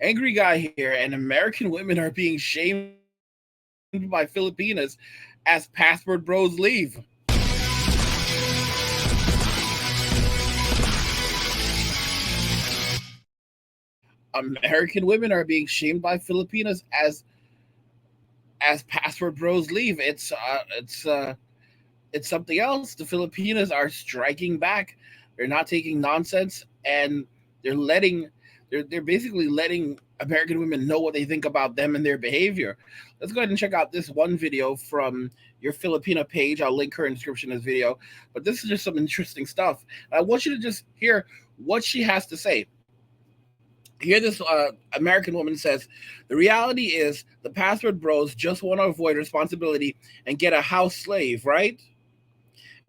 Angry guy here, and American women are being shamed by Filipinas as passport bros leave. American women are being shamed by Filipinas as passport bros leave. It's something else. The Filipinas are striking back. They're not taking nonsense, and they're letting they're basically letting American women know what they think about them and their behavior. Let's go ahead and check out this one video from your Filipina page. I'll link her in the description of this video. But this is just some interesting stuff. I want you to just hear what she has to say. Here, this American woman says, the reality is the password bros just want to avoid responsibility and get a house slave, right?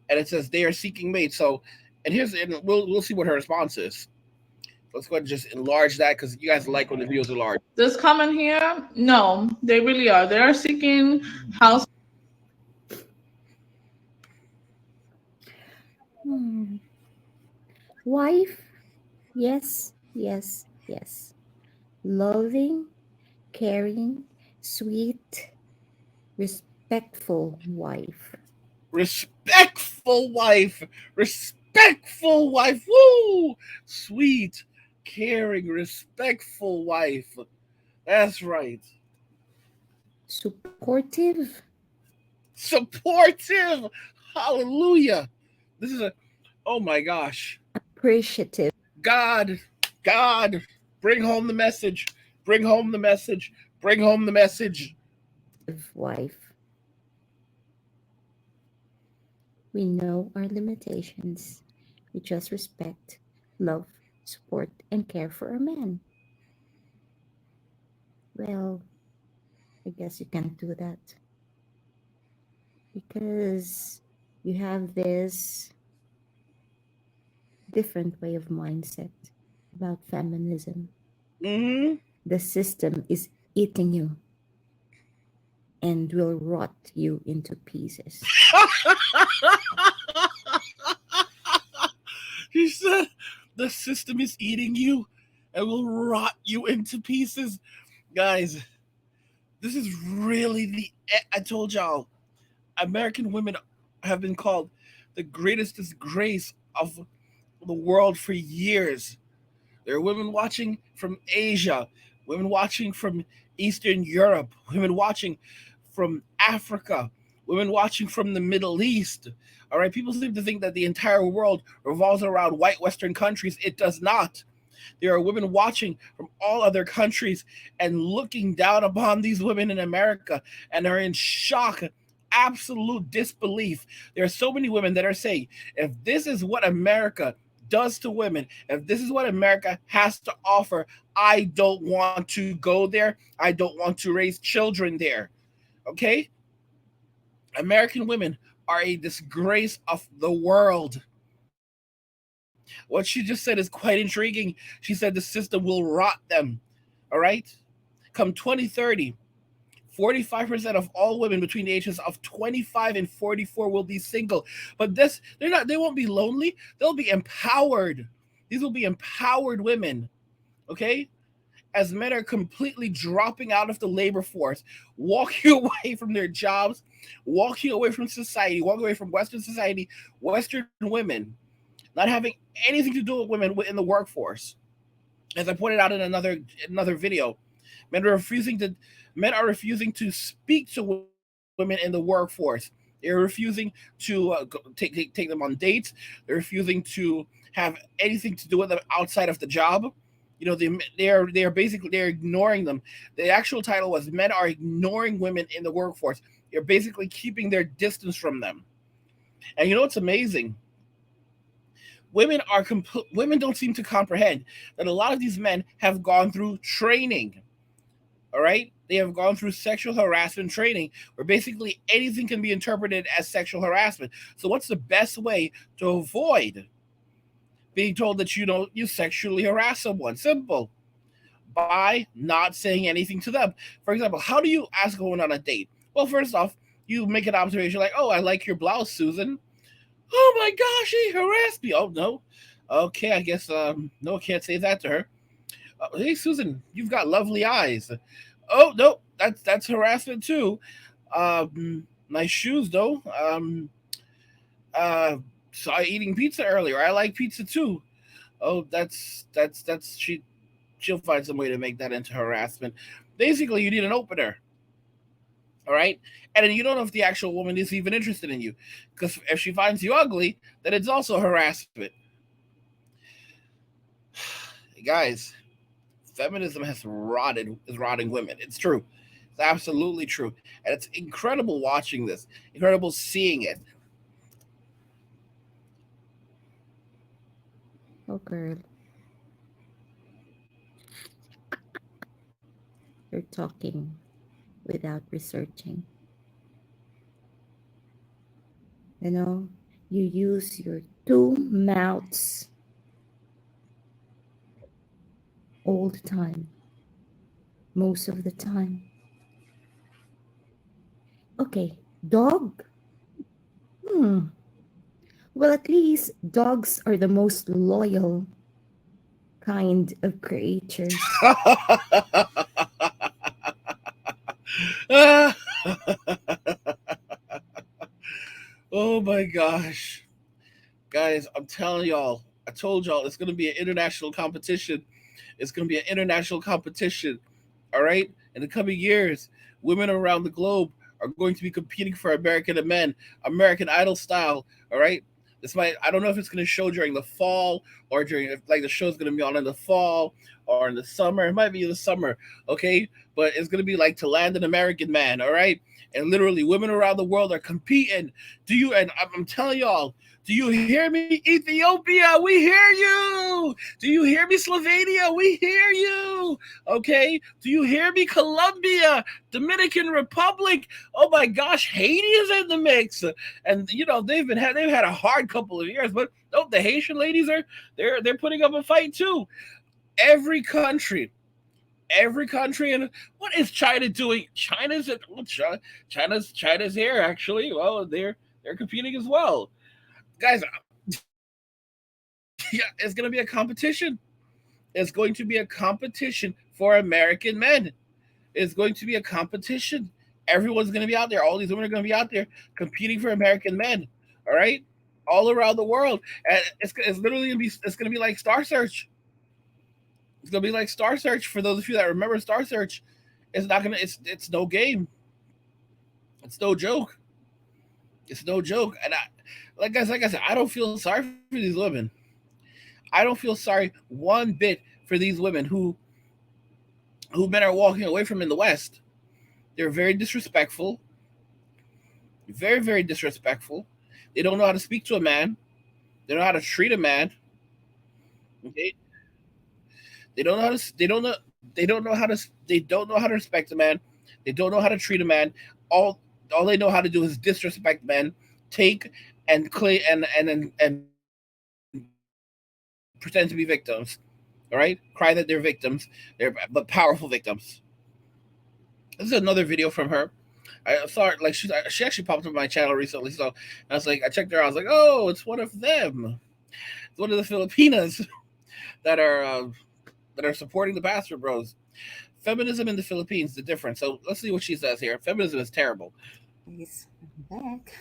And it says they are seeking mates. So, and we'll see what her response is. Let's go ahead and just enlarge that because you guys like when the videos are large. This comment here, no, they really are. They are seeking house. Hmm. Wife, yes, yes, yes. Loving, caring, sweet, respectful wife. Respectful wife, respectful wife. Woo! Sweet, caring, respectful wife. That's right. Supportive, Supportive. Hallelujah. This is a, oh my gosh. appreciative, God, God, bring home the message. Bring home the message. Bring home the message. wife. We know our limitations. We just respect, love, support, and care for a man. Well, I guess you can't do that because you have this different way of mindset about feminism. Mm-hmm. The system is eating you and will rot you into pieces. He said, the system is eating you and will rot you into pieces. Guys, this is really I told y'all, American women have been called the greatest disgrace of the world for years. There are women watching from Asia, women watching from Eastern Europe, women watching from Africa, women watching from the Middle East. All right, people seem to think that the entire world revolves around white Western countries. It does not. There are women watching from all other countries and looking down upon these women in America and are in shock, absolute disbelief. There are so many women that are saying, if this is what America does to women, if this is what America has to offer, I don't want to go there. I don't want to raise children there. Okay? American women are a disgrace of the world. What she just said is quite intriguing. She said the system will rot them. All right? Come 2030, 45% of all women between the ages of 25 and 44 will be single. But they won't be lonely. They'll be empowered. These will be empowered women. Okay? As men are completely dropping out of the labor force, walking away from their jobs, walking away from society, walking away from Western society, Western women, not having anything to do with women in the workforce. As I pointed out in another video, men are refusing to men are refusing to speak to women in the workforce. They're refusing to take them on dates. They're refusing to have anything to do with them outside of the job. You know, they're ignoring them. The actual title was "Men are ignoring women in the workforce." They're basically keeping their distance from them. And you know what's amazing? Women don't seem to comprehend that a lot of these men have gone through training. All right, they have gone through sexual harassment training, where basically anything can be interpreted as sexual harassment. So, what's the best way to avoid being told that you sexually harass someone? Simple, by not saying anything to them. For example, how do you ask a woman on a date? Well, first off, you make an observation like, "Oh, I like your blouse, Susan." "Oh my gosh, he harassed me." "Oh no." "Okay, I guess no, I can't say that to her." Hey, Susan, you've got lovely eyes. Oh no, that's harassment too. Nice shoes though. Uh, Saw you eating pizza earlier. I like pizza too. Oh, that's she'll find some way to make that into harassment. Basically, you need an opener, all right? And then you don't know if the actual woman is even interested in you, because if she finds you ugly, then it's also harassment. Guys, feminism is rotting women. It's true. It's absolutely true, and it's incredible watching this. Incredible seeing it. Oh, girl, you're talking without researching. You know, you use your two mouths all the time, most of the time. Okay, dog? Hmm. Well, at least dogs are the most loyal kind of creatures. Oh my gosh, guys! I'm telling y'all. I told y'all it's gonna be an international competition. It's going to be an international competition. All right. In the coming years, women around the globe are going to be competing for American men, American Idol style. All right. This might, I don't know if it's going to show during the fall or during, like the show's going to be on in the fall or in the summer. It might be in the summer. Okay. But it's going to be like to land an American man. All right. And literally, women around the world are competing. Do you, and I'm telling y'all, do you hear me, Ethiopia? We hear you. Do you hear me, Slovenia? We hear you. Okay. Do you hear me, Colombia, Dominican Republic? Oh my gosh, Haiti is in the mix, and they've had a hard couple of years, but oh, the Haitian ladies are they're putting up a fight too. Every country. Every country, and what is China doing? China's here actually. Well, they're competing as well, guys. Yeah, it's going to be a competition. It's going to be a competition for American men. It's going to be a competition. Everyone's going to be out there. All these women are going to be out there competing for American men. All right, all around the world, and it's literally going to be it's going to be like Star Search. It's going to be like Star Search for those of you that remember Star Search. It's not gonna. It's no game. It's no joke. It's no joke. And like I said, I don't feel sorry for these women. I don't feel sorry one bit for these women who men are walking away from in the West. They're very disrespectful, very disrespectful. They don't know how to speak to a man. They don't know how to treat a man. Okay, they don't know how to. They don't know how to respect a man. They don't know how to treat a man. All all they know how to do is disrespect men, take and claim and pretend to be victims. All right, cry that they're victims. They're but powerful victims. This is another video from her. I saw her like she actually popped up on my channel recently. So I was like, I checked her out. I was like, oh, it's one of them. It's one of the Filipinas that are uh, that are supporting the Bastard Bros. Feminism in the Philippines, the difference. So let's see what she says here. Feminism is terrible. Guys, I'm back.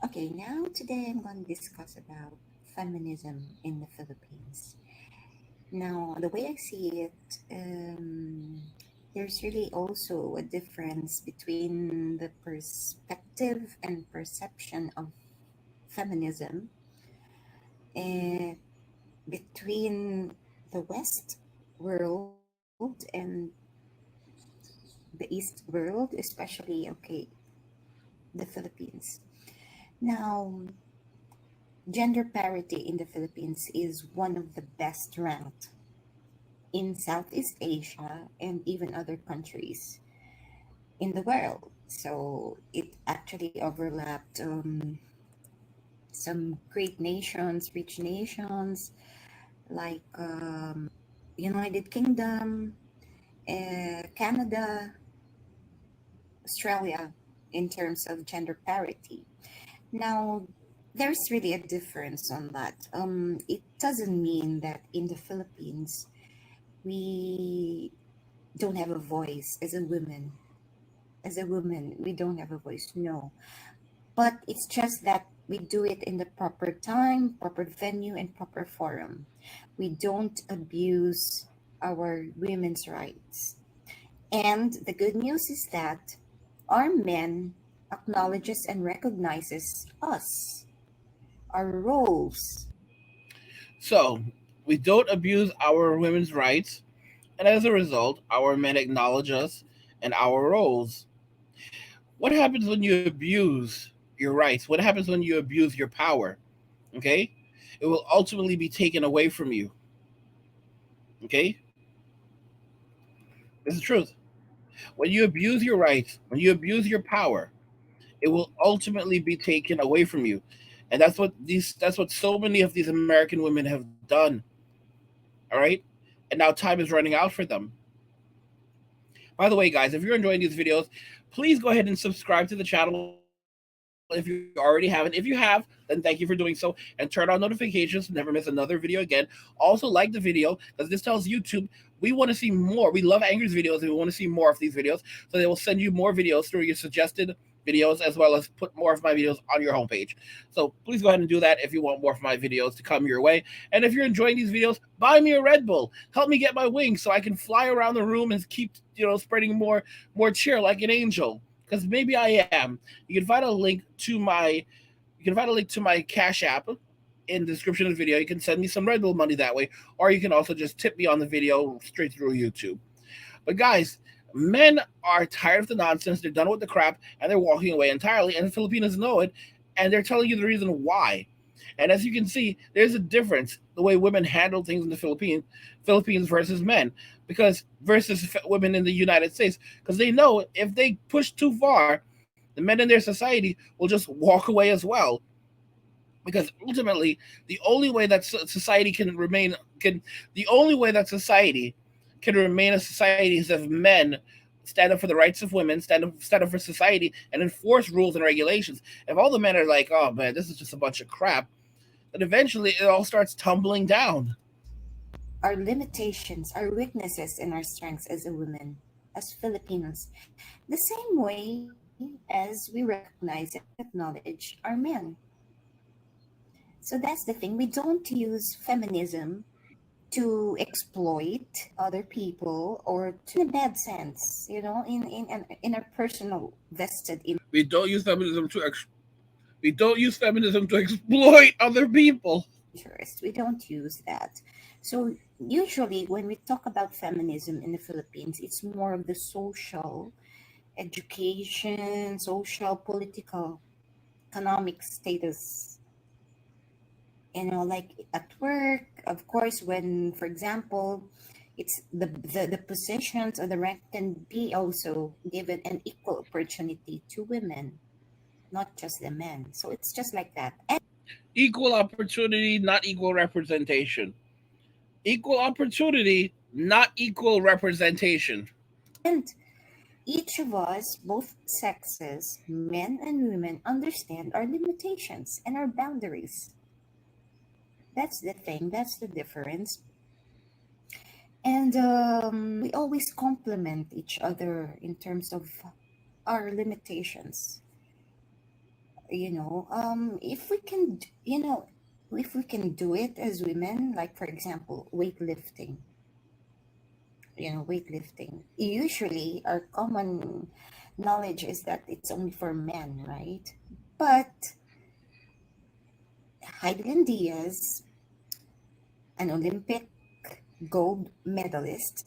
Okay, now today I'm going to discuss about feminism in the Philippines. Now, the way I see it, there's really also a difference between the perspective and perception of feminism uh, between the West world and the East world, especially, okay, the Philippines. Now, gender parity in the Philippines is one of the best ranked in Southeast Asia and even other countries in the world. So it actually overlapped some great nations, rich nations like United Kingdom, Canada, Australia in terms of gender parity. Now, there's really a difference on that. It doesn't mean that in the Philippines We don't have a voice as a woman. As a woman, we don't have a voice, no. But it's just that we do it in the proper time, proper venue, and proper forum. We don't abuse our women's rights. And the good news is that our men acknowledges and recognizes us, our roles. So we don't abuse our women's rights, and as a result, our men acknowledge us and our roles. What happens when you abuse your rights? What happens when you abuse your power? Okay? It will ultimately be taken away from you. Okay? It's the truth. When you abuse your rights, when you abuse your power, it will ultimately be taken away from you. And that's what so many of these American women have done. All right? And now time is running out for them. By the way, guys, if you're enjoying these videos, please go ahead and subscribe to the channel if you already haven't. If you have, then thank you for doing so, and turn on notifications to never miss another video again. Also, like the video because this tells YouTube we want to see more. We love Angry's videos and we want to see more of these videos, so they will send you more videos through your suggested videos as well as put more of my videos on your homepage. So please go ahead and do that if you want more of my videos to come your way. And if you're enjoying these videos, buy me a Red Bull. Help me get my wings so I can fly around the room and keep spreading more cheer like an angel. Because maybe I am. You can find a link to my Cash App in the description of the video. You can send me some Red Bull money that way, or you can also just tip me on the video straight through YouTube. But guys, men are tired of the nonsense. They're done with the crap, and they're walking away entirely. And the Filipinos know it, and they're telling you the reason why. And as you can see, there's a difference the way women handle things in the Philippines versus men, because versus women in the United States, because they know if they push too far, the men in their society will just walk away as well. Because ultimately, the only way that society can remain can the only way that society can remain a society is if men stand up for the rights of women, stand up for society, and enforce rules and regulations. If all the men are like, "Oh man, this is just a bunch of crap," then eventually it all starts tumbling down. Our limitations, our weaknesses, and our strengths as a woman, as Filipinos, the same way as we recognize and acknowledge our men. So that's the thing. We don't use feminism to exploit other people or to in a bad sense, in a personal vested We don't use feminism to exploit other people. interest. We don't use that. So usually when we talk about feminism in the Philippines, it's more of the social, education, social, political, economic status. Like at work, of course, when, for example, it's the positions or the rank can be also given an equal opportunity to women, not just the men. So it's just like that. Equal opportunity, not equal representation. Equal opportunity, not equal representation. And each of us, both sexes, men and women, understand our limitations and our boundaries. That's the thing, that's the difference. And we always complement each other in terms of our limitations. If we can, if we can do it as women, like for example, weightlifting. Weightlifting. Usually, our common knowledge is that it's only for men, right? But Heidelin Diaz, an Olympic gold medalist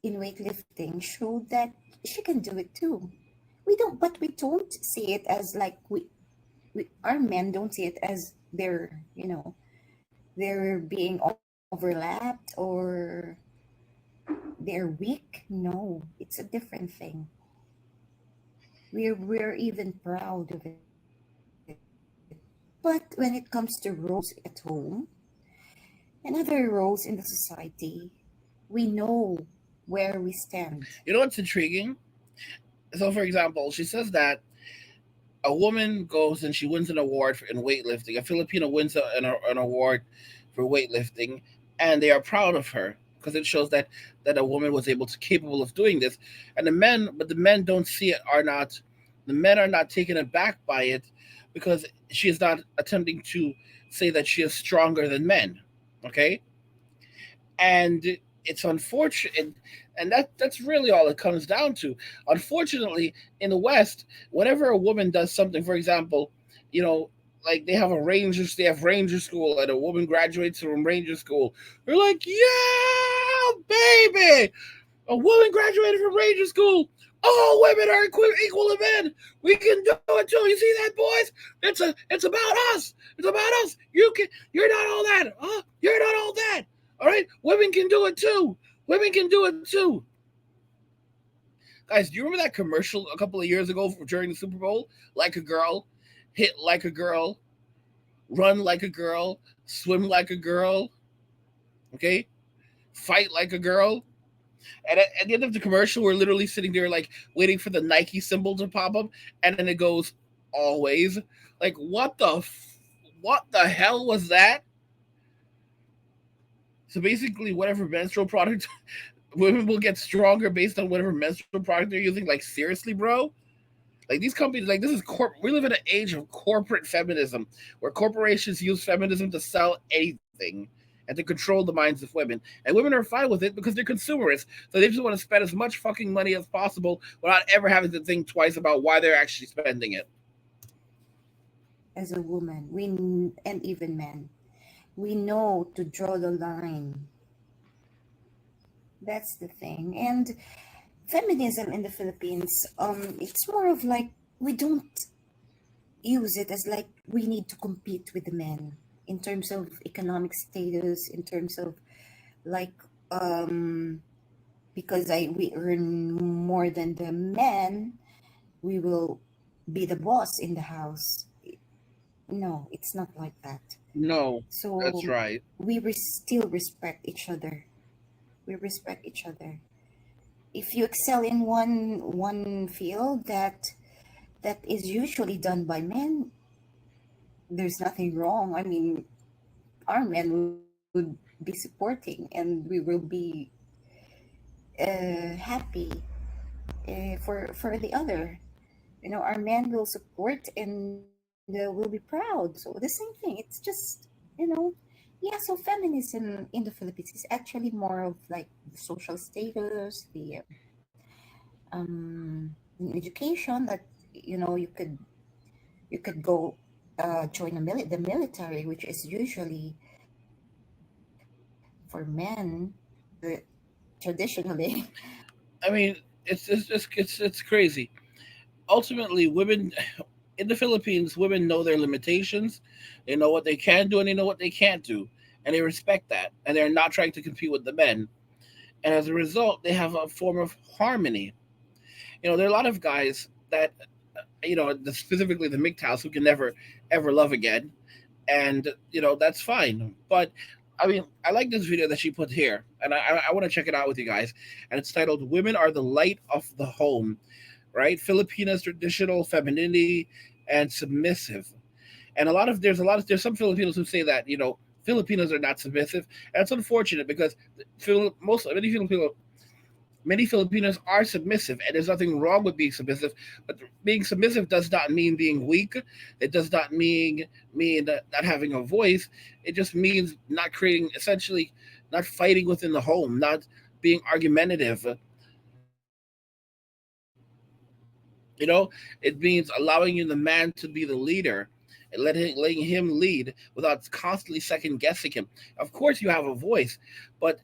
in weightlifting, showed that she can do it too. We don't see it as like our men don't see it as they're being overlapped or they're weak. No, it's a different thing. We're even proud of it. But when it comes to roles at home and other roles in the society, we know where we stand. You know what's intriguing? So, for example, she says that a woman goes and she wins an award in weightlifting. A Filipino wins an award for weightlifting, and they are proud of her. because it shows that a woman was able to capable of doing this, and the men don't see it, are not the men are not taken aback by it because she is not attempting to say that she is stronger than men. Okay, and it's unfortunate, and that's really all it comes down to. Unfortunately, in the West, whenever a woman does something, for example, you know, like they have ranger school, and a woman graduates from ranger school, they're like, yeah, baby, a woman graduated from ranger school. All women are equal to men. We can do it too. You see that, boys? It's about us. It's about us. You're not all that. Huh? You're not all that. All right? Women can do it too. Women can do it too. Guys, do you remember that commercial a couple of years ago during the Super Bowl? Like a girl, hit like a girl, run like a girl, swim like a girl, okay? Fight like a girl. And at the end of the commercial, we're literally sitting there like waiting for the Nike symbol to pop up, and then it goes always. Like what the hell was that? So basically, whatever menstrual product women will get stronger based on whatever menstrual product they're using. Like seriously, bro. Like these companies, like this is we live in an age of corporate feminism, where corporations use feminism to sell anything and to control the minds of women. And women are fine with it because they're consumerists. So they just want to spend as much fucking money as possible without ever having to think twice about why they're actually spending it. As a woman, and even men, we know to draw the line. That's the thing. And feminism in the Philippines, it's more of like we don't use it as like we need to compete with the men in terms of economic status, in terms of like because we earn more than the men, we will be the boss in the house. No, it's not like that. No, that's So right. still respect each other. We respect each other. If you excel in one field that is usually done by men, there's nothing wrong. I mean, our men would be supporting, and we will be happy for the other. You know, our men will support and will be proud. So the same thing. It's just, yeah. So feminism in the Philippines is actually more of like the social status, the education that you could go join the military, which is usually for men, traditionally. I mean, it's crazy. Ultimately, women in the Philippines, women know their limitations. They know what they can do and they know what they can't do, and they respect that. And they're not trying to compete with the men. And as a result, they have a form of harmony. There are a lot of guys that specifically the MGTOWs who can never ever love again, and that's fine. But I mean, I like this video that she put here, and I want to check it out with you guys. And it's titled "Women Are the Light of the Home." Right? Filipinas traditional femininity and submissive. And there's some Filipinos who say that Filipinos are not submissive, and it's unfortunate because many Filipinos are submissive, and there's nothing wrong with being submissive. But being submissive does not mean being weak. It does not mean not having a voice. It just means not creating, essentially, not fighting within the home, not being argumentative. It means allowing you, the man, to be the leader and letting him lead without constantly second guessing him. Of course, you have a voice, but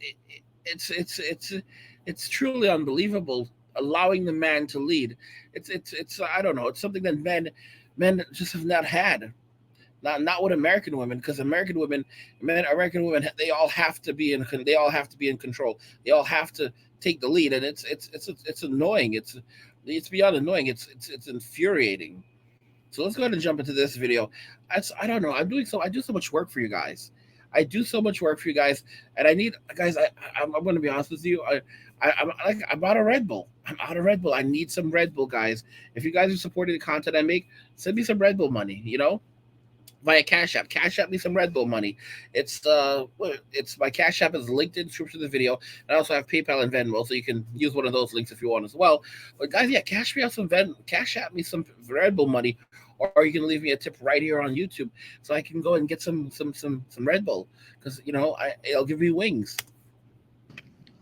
it's truly unbelievable allowing the man to lead. It's I don't know. It's something that men just have not had. Not with American women, because American women, they all have to be in control. They all have to take the lead, and it's annoying. It's beyond annoying. It's infuriating. So let's go ahead and jump into this video. I don't know. I do so much work for you guys. I do so much work for you guys, and I need guys. I'm going to be honest with you. I'm out of Red Bull. I'm out of Red Bull. I need some Red Bull, guys. If you guys are supporting the content I make, send me some Red Bull money. via Cash App. Cash App me some Red Bull money. It's my Cash App is linked in the description of the video. And I also have PayPal and Venmo, so you can use one of those links if you want as well. But guys, yeah, Cash App me some Red Bull money, or you can leave me a tip right here on YouTube, so I can go and get some Red Bull, because it'll give me wings.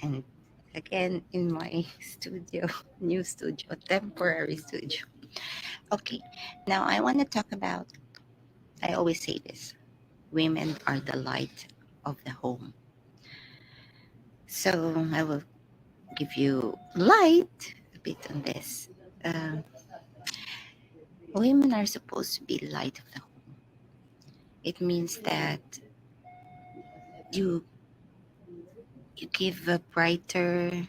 And again, in my studio, new studio, temporary studio. Okay, now I want to talk about, I always say this, women are the light of the home. So I will give you light a bit on this. Um, Women are supposed to be light of the home. It means that you you give a brighter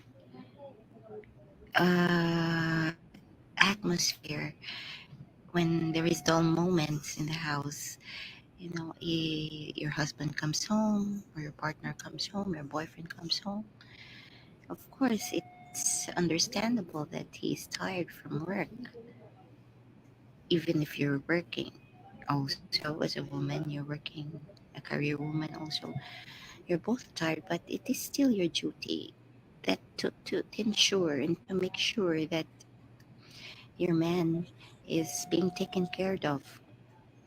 uh, atmosphere when there is dull moments in the house. Your husband comes home, or your partner comes home, your boyfriend comes home. Of course, it's understandable that he's tired from work, even if you're working. Also, as a woman, you're working, a career woman also, you're both tired, but it is still your duty that to ensure and to make sure that your man is being taken care of.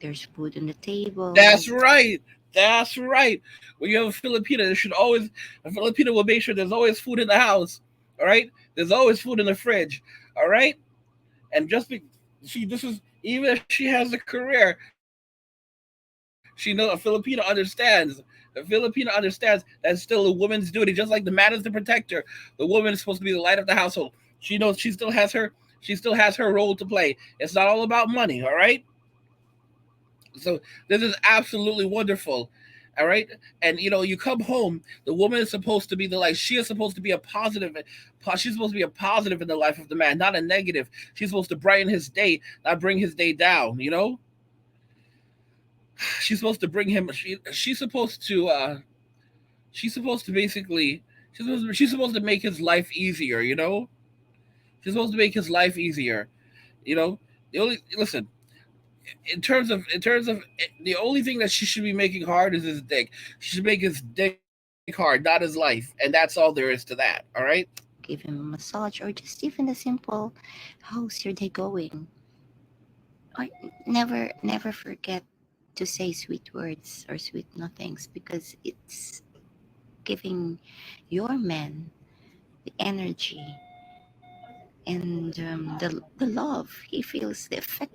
There's food on the table. That's right. That's right. When you have a Filipina, there should always a Filipina will make sure there's always food in the house. All right. There's always food in the fridge. All right. And just be she this is even if she has a career, she knows a Filipino understands. A Filipina understands that's still a woman's duty. Just like the man is the protector, the woman is supposed to be the light of the household. She knows she still has her role to play. It's not all about money. All right. So this is absolutely wonderful. All right. And you come home, the woman is supposed to be the light. She is supposed to be a positive. She's supposed to be a positive in the life of the man, not a negative. She's supposed to brighten his day, not bring his day down. She's supposed to bring him. She's supposed to. She's supposed to basically. She's supposed to make his life easier. She's supposed to make his life easier. You know. The only listen. In terms of the only thing that she should be making hard is his dick. She should make his dick hard, not his life, and that's all there is to that. All right. Give him a massage, or just even a simple, how's your day going? Or never forget to say sweet words or sweet nothings, because it's giving your man the energy and the love. He feels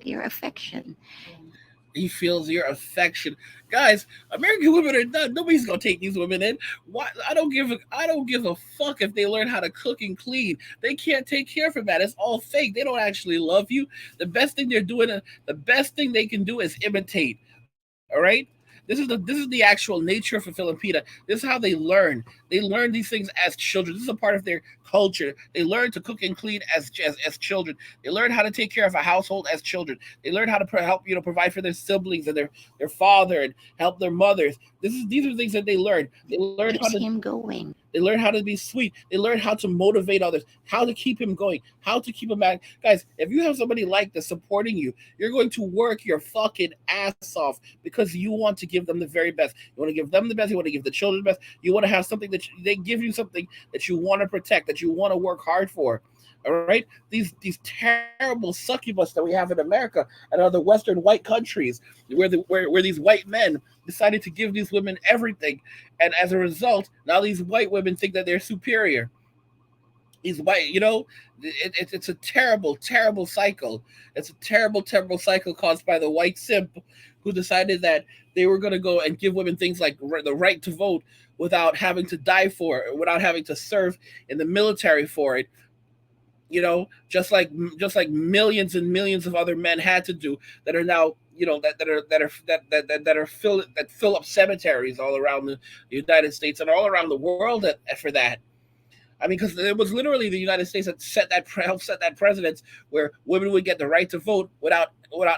your affection. He feels your affection, guys. American women are done. Nobody's gonna take these women in. Why? I don't give a fuck if they learn how to cook and clean. They can't take care of that. It's all fake. They don't actually love you. The best thing they can do is imitate. All right. This is the actual nature of a Filipina. This is how they learn. They learn these things as children. This is a part of their culture. They learn to cook and clean as children. They learn how to take care of a household as children. They learn how to help provide for their siblings and their father, and help their mothers. These are things that they learn. They learn how Keeps to him going. they learn how to be sweet. They learn how to motivate others, how to keep him going, how to keep him at. Guys, if you have somebody like this supporting you, you're going to work your fucking ass off because you want to give them the very best. You want to give them the best. You want to give the children the best. You want to have something they give you something that you want to protect, that you want to work hard for. All right, these terrible succubus that we have in America and other Western white countries, where these white men decided to give these women everything, and as a result, now these white women think that they're superior. These white, it's a terrible, terrible cycle. It's a terrible, terrible cycle caused by the white simp who decided that they were going to go and give women things like the right to vote without having to die for it, without having to serve in the military for it. Just like millions and millions of other men had to do, that are now that fill up cemeteries all around the United States and all around the world for that. I mean, because it was literally the United States that helped set that precedence where women would get the right to vote without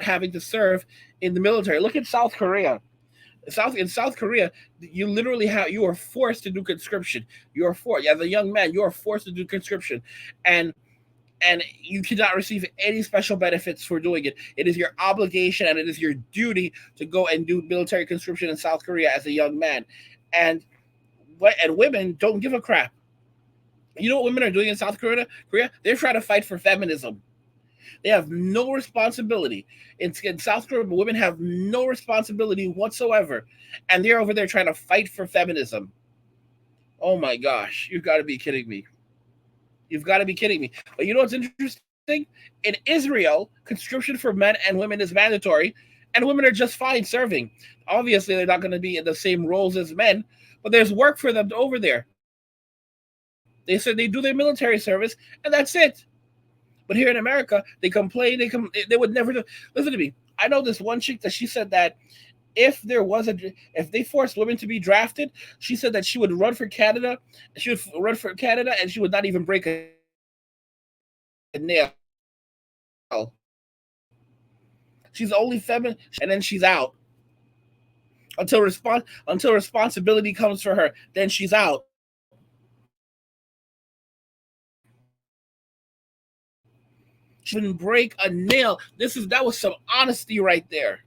having to serve in the military. Look at South Korea. In South Korea, you are forced to do conscription. You are forced as a young man. You are forced to do conscription, and and you cannot receive any special benefits for doing it. It is your obligation and it is your duty to go and do military conscription in South Korea as a young man. And and women don't give a crap. You know what women are doing in South Korea? They're trying to fight for feminism. They have no responsibility. In South Korea, women have no responsibility whatsoever. And they're over there trying to fight for feminism. Oh my gosh, you've got to be kidding me. You've got to be kidding me. But you know what's interesting? In Israel, conscription for men and women is mandatory, and women are just fine serving. Obviously, they're not going to be in the same roles as men, but there's work for them over there. They said they do their military service, and that's it. But here in America, they complain. They would never do. Listen to me. I know this one chick that she said that if they forced women to be drafted, she said that she would run for Canada. She would run for Canada, and she would not even break a nail. She's only feminine, and then she's out until responsibility comes for her. Then she's out. She wouldn't break a nail. That was some honesty right there.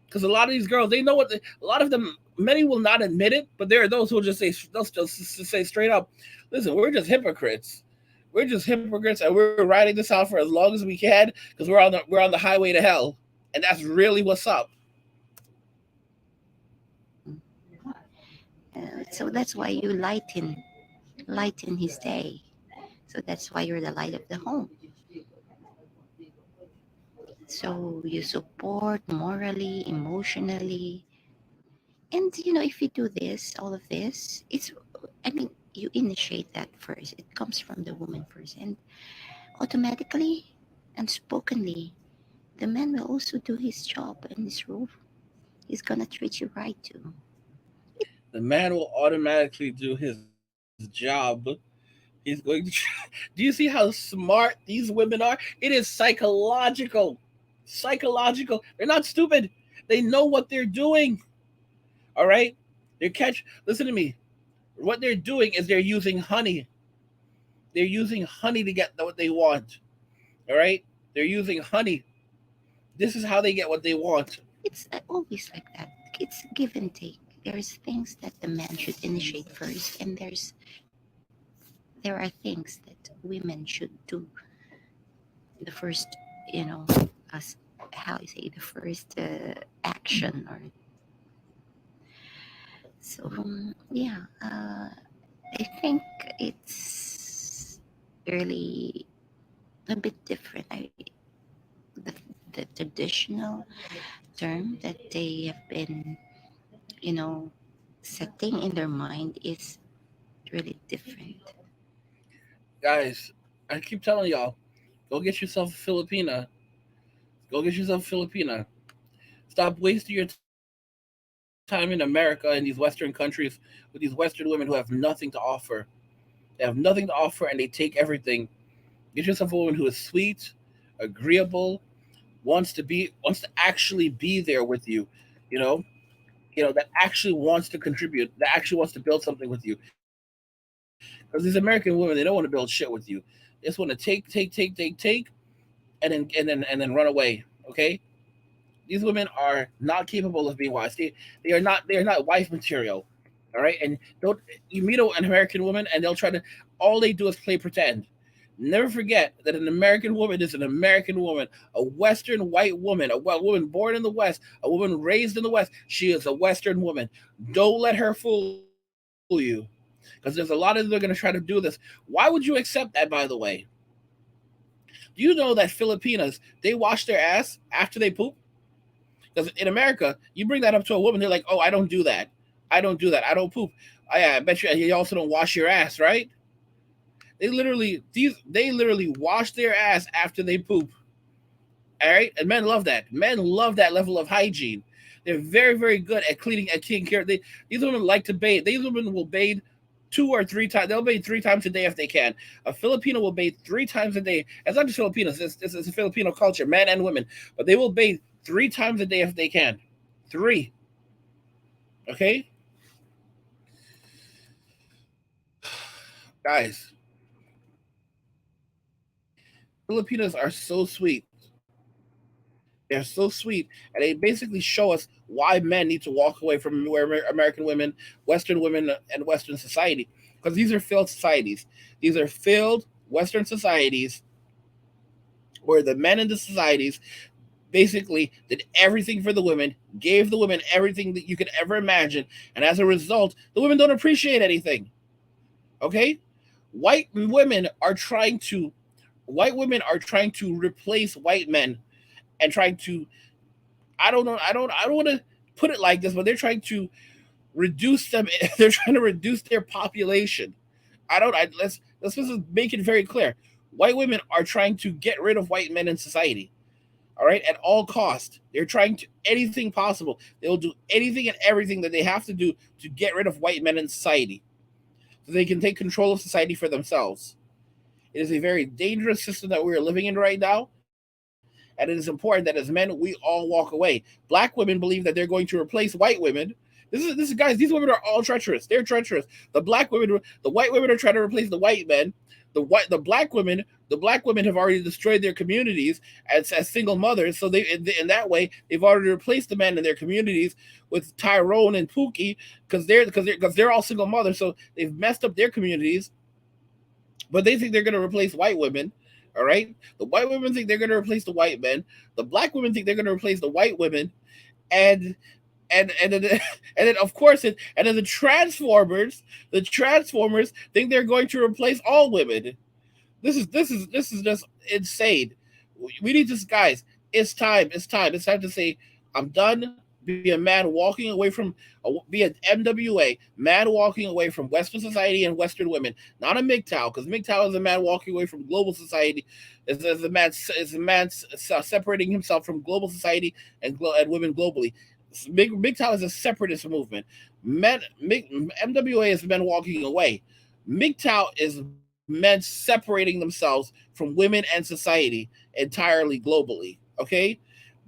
Because a lot of these girls, they know a lot of them, many will not admit it, but there are those who will just say, they'll just say straight up, listen, we're just hypocrites. We're just hypocrites, and we're riding this out for as long as we can because we're on the highway to hell, and that's really what's up. So that's why you lighten his day. So that's why you're the light of the home. So you support morally, emotionally, and if you do this, all of this, I mean, you initiate that first. It comes from the woman first, and automatically, unspokenly, the man will also do his job and his role. He's gonna treat you right too. The man will automatically do his job. He's going to. Do you see how smart these women are? It is psychological. Psychological. They're not stupid. They know what they're doing. All right? Listen to me. What they're doing is they're using honey. They're using honey to get what they want. All right? They're using honey. This is how they get what they want. It's always like that. It's give and take. There's things that the man should initiate first, and there are things that women should do the first, you know, as how you say the first action or so. Yeah, I think it's really a bit different. The, the traditional term that they have been, you know, setting in their mind is really different. Guys, I keep telling y'all, go get yourself a Filipina. Go get yourself a Filipina. Stop wasting your time in America and these Western countries with these Western women who have nothing to offer. They have nothing to offer and they take everything. Get yourself a woman who is sweet, agreeable, wants to actually be there with you, you know, that actually wants to contribute, that actually wants to build something with you. Because these American women, they don't want to build shit with you. They just want to take, and then run away. Okay, these women are not capable of being wives. They are not wife material. All right, and don't you meet an American woman and they'll try to all they do is play pretend. Never forget that an American woman is an American woman, a Western white woman, woman born in the West, a woman raised in the West. She is a Western woman. Don't let her fool you, because there's a lot of them that are going to try to do this. Why would you accept that? By the way, do you know that Filipinas they wash their ass after they poop? Because in America, you bring that up to a woman, they're like, "Oh, I don't do that. I don't do that. I don't poop. I bet you also don't wash your ass, right?" They literally wash their ass after they poop. All right, and men love that. Men love that level of hygiene. They're very, very good at cleaning, at taking care. These women like to bathe. These women will bathe 2 or 3 times. They'll bathe 3 times a day if they can. A Filipino will bathe 3 times a day. It's not just Filipinos. It's a Filipino culture, men and women. But they will bathe 3 times a day if they can. Three. Okay, guys. Filipinas are so sweet. They're so sweet, and they basically show us why men need to walk away from American women, Western women, and Western society, because these are failed societies. These are failed Western societies where the men in the societies basically did everything for the women, gave the women everything that you could ever imagine, and as a result, the women don't appreciate anything. Okay, white women are trying to replace white men and trying to I don't want to put it like this, but they're trying to reduce them. They're trying to reduce their population. I don't. I, let's just make it very clear. White women are trying to get rid of white men in society. All right, at all cost. They're trying to anything possible. They'll do anything and everything that they have to do to get rid of white men in society, so they can take control of society for themselves. It is a very dangerous system that we are living in right now, and it is important that as men we all walk away. Black women believe that they're going to replace white women. This is guys. These women are all treacherous. They're treacherous. The white women are trying to replace the white men. The black women have already destroyed their communities as single mothers. So in that way they've already replaced the men in their communities with Tyrone and Pookie because they're all single mothers. So they've messed up their communities, but they think they're going to replace white women. All right, the white women think they're going to replace the white men. The black women think they're going to replace the white women, and then and then of course and then the transformers think they're going to replace all women. This is just insane. We need to guys. It's time. It's time. It's time to say I'm done. Be a man walking away from be an MWA man walking away from Western society and Western women, not a MGTOW, because MGTOW is a man walking away from global society. Is a man separating himself from global society and women globally. MGTOW is a separatist movement. MWA is men walking away. MGTOW is men separating themselves from women and society entirely globally. Okay,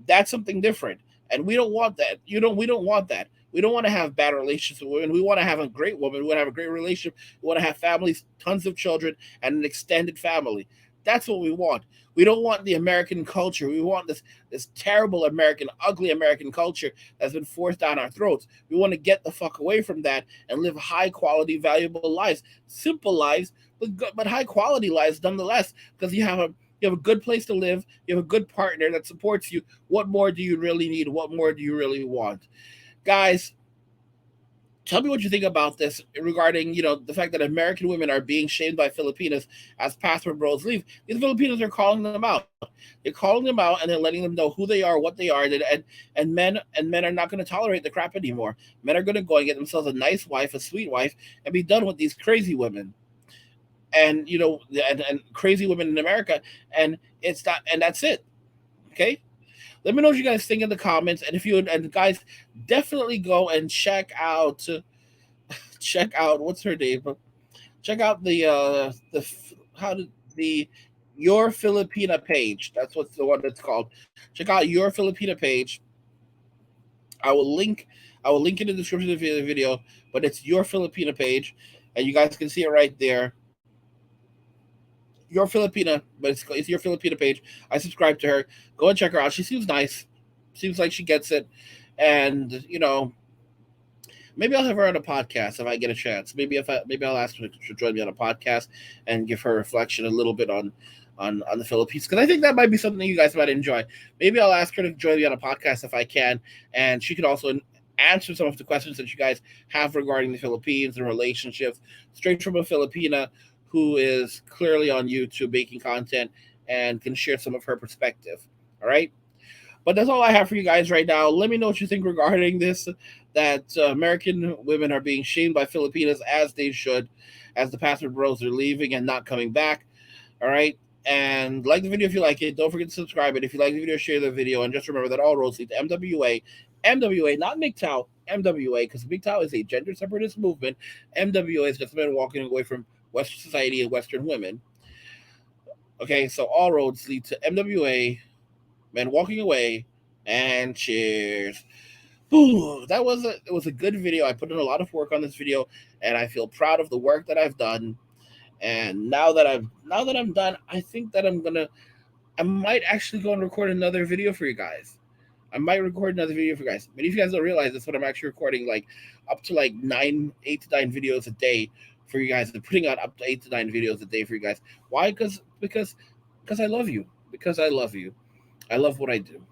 that's something different, and we don't want that. We don't want that. We don't want to have bad relationships with women. We want to have a great woman. We want to have a great relationship. We want to have families, tons of children, and an extended family. That's what we want. We don't want the American culture. We want this terrible American, ugly American culture that's been forced down our throats. We want to get the fuck away from that and live high quality, valuable lives, simple lives, but high quality lives nonetheless. Because you have a good place to live. You have a good partner that supports you. What more do you really need? What more do you really want, guys? Tell me what you think about this regarding the fact that American women are being shamed by Filipinas as passport bros leave. These Filipinos are calling them out. They're calling them out and they're letting them know who they are, what they are, and men are not going to tolerate the crap anymore. Men are going to go and get themselves a nice wife, a sweet wife, and be done with these crazy women. And and crazy women in America, and it's not, and that's it. Okay, let me know what you guys think in the comments, and if you and guys definitely go and check out what's her name? Check out how did the Your Filipina page. That's what's the one that's called. Check out Your Filipina page. I will link I will link it in the description of the video, but it's Your Filipina page, and you guys can see it right there. Your Filipina, but it's Your Filipina page. I subscribe to her. Go and check her out. She seems nice. Seems like she gets it, and maybe I'll have her on a podcast if I get a chance. Maybe I'll ask her to join me on a podcast and give her reflection a little bit on the Philippines, because I think that might be something you guys might enjoy. Maybe I'll ask her to join me on a podcast if I can, and she could also answer some of the questions that you guys have regarding the Philippines and relationships, straight from a Filipina who is clearly on YouTube making content and can share some of her perspective. All right. But that's all I have for you guys right now. Let me know what you think regarding this, that American women are being shamed by Filipinas as they should, as the passport bros are leaving and not coming back. All right. And like the video if you like it. Don't forget to subscribe. And if you like the video, share the video. And just remember that all roads lead to MWA. MWA, not MGTOW, MWA, because MGTOW is a gender separatist movement. MWA is just men walking away from Western society and Western women. Okay, so all roads lead to MWA, men walking away, and cheers. Ooh, it was a good video. I put in a lot of work on this video, and I feel proud of the work that I've done. And now that I'm done, I think that I'm gonna I might actually go and record another video for you guys. I might record another video for you guys. Many of you guys don't realize this, but I'm actually recording like up to like 8 to 9 videos a day for you guys. And putting out up to 8 to 9 videos a day for you guys. Why? Because I love you. Because I love you. I love what I do.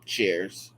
Cheers.